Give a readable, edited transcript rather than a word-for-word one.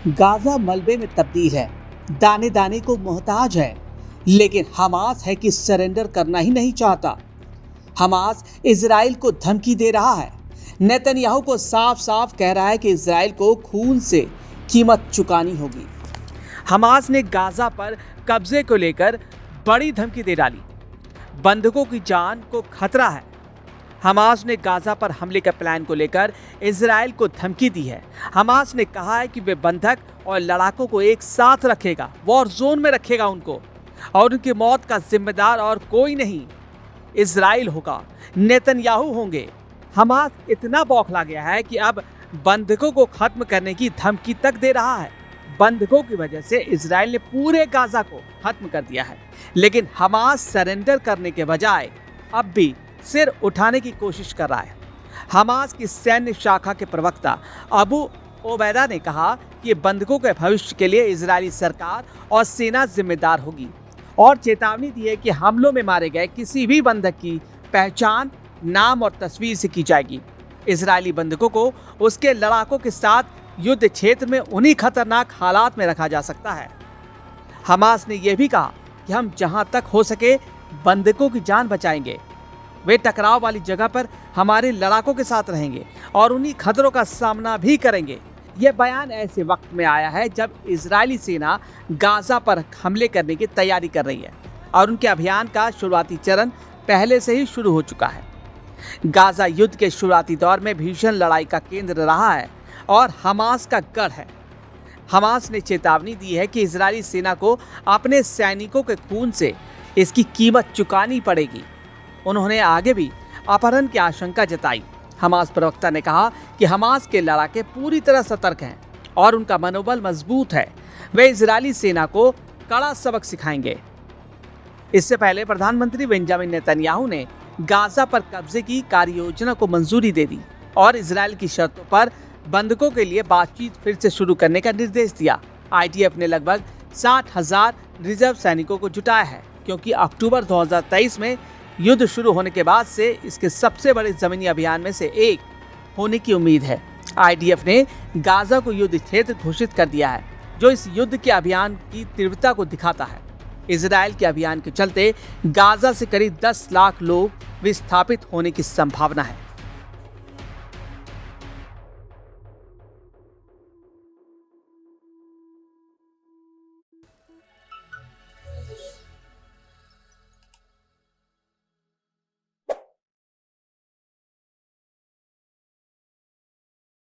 Gaza मलबे में तब्दील है, दाने दाने को मोहताज है, लेकिन हमास है कि सरेंडर करना ही नहीं चाहता। हमास इजराइल को धमकी दे रहा है। नेतन्याहू को साफ साफ कह रहा है कि इजराइल को खून से कीमत चुकानी होगी। हमास ने गाजा पर कब्जे को लेकर बड़ी धमकी दे डाली। बंधकों की जान को खतरा है। हमास ने गाजा पर हमले के प्लान को लेकर इजराइल को धमकी दी है। हमास ने कहा है कि वे बंधक और लड़ाकों को एक साथ रखेगा, वॉर जोन में रखेगा उनको, और उनकी मौत का जिम्मेदार और कोई नहीं इजराइल होगा, नेतन्याहू होंगे। हमास इतना बौखला गया है कि अब बंधकों को खत्म करने की धमकी तक दे रहा है। बंधकों की वजह से इजराइल ने पूरे गाजा को खत्म कर दिया है, लेकिन हमास सरेंडर करने के बजाय अब भी सिर उठाने की कोशिश कर रहा है। हमास की सैन्य शाखा के प्रवक्ता अबू ओबैदा ने कहा कि बंधकों के भविष्य के लिए इजरायली सरकार और सेना जिम्मेदार होगी, और चेतावनी दी है कि हमलों में मारे गए किसी भी बंधक की पहचान नाम और तस्वीर से की जाएगी। इजरायली बंधकों को उसके लड़ाकों के साथ युद्ध क्षेत्र में उन्हीं खतरनाक हालात में रखा जा सकता है। हमास ने यह भी कहा कि हम जहां तक हो सके बंधकों की जान बचाएंगे। वे टकराव वाली जगह पर हमारे लड़ाकों के साथ रहेंगे और उन्हीं खतरों का सामना भी करेंगे। यह बयान ऐसे वक्त में आया है जब इजरायली सेना गाजा पर हमले करने की तैयारी कर रही है और उनके अभियान का शुरुआती चरण पहले से ही शुरू हो चुका है। गाजा युद्ध के शुरुआती दौर में भीषण लड़ाई का केंद्र रहा है और हमास का गढ़ है। हमास ने चेतावनी दी है कि इजरायली सेना को अपने सैनिकों के खून से इसकी कीमत चुकानी पड़ेगी। उन्होंने आगे भी अपहरण की आशंका जताई। हमास प्रवक्ता ने कहा कि हमास के लड़ाके पूरी तरह सतर्क हैं और उनका मनोबल मजबूत है। वे इजरायली सेना को कड़ा सबक सिखाएंगे। इससे पहले प्रधानमंत्री बेंजामिन नेतन्याहू ने गाजा पर कब्जे की कार्य योजना को मंजूरी दे दी और इजरायल की शर्तों पर बंधकों के लिए बातचीत फिर से शुरू करने का निर्देश दिया। IDF ने लगभग 60,000 रिजर्व सैनिकों को जुटाया है, क्योंकि अक्टूबर 2023 में युद्ध शुरू होने के बाद से इसके सबसे बड़े जमीनी अभियान में से एक होने की उम्मीद है। IDF ने गाजा को युद्ध क्षेत्र घोषित कर दिया है, जो इस युद्ध के अभियान की तीव्रता को दिखाता है। इजरायल के अभियान के चलते गाजा से करीब 10 लाख लोग विस्थापित होने की संभावना है।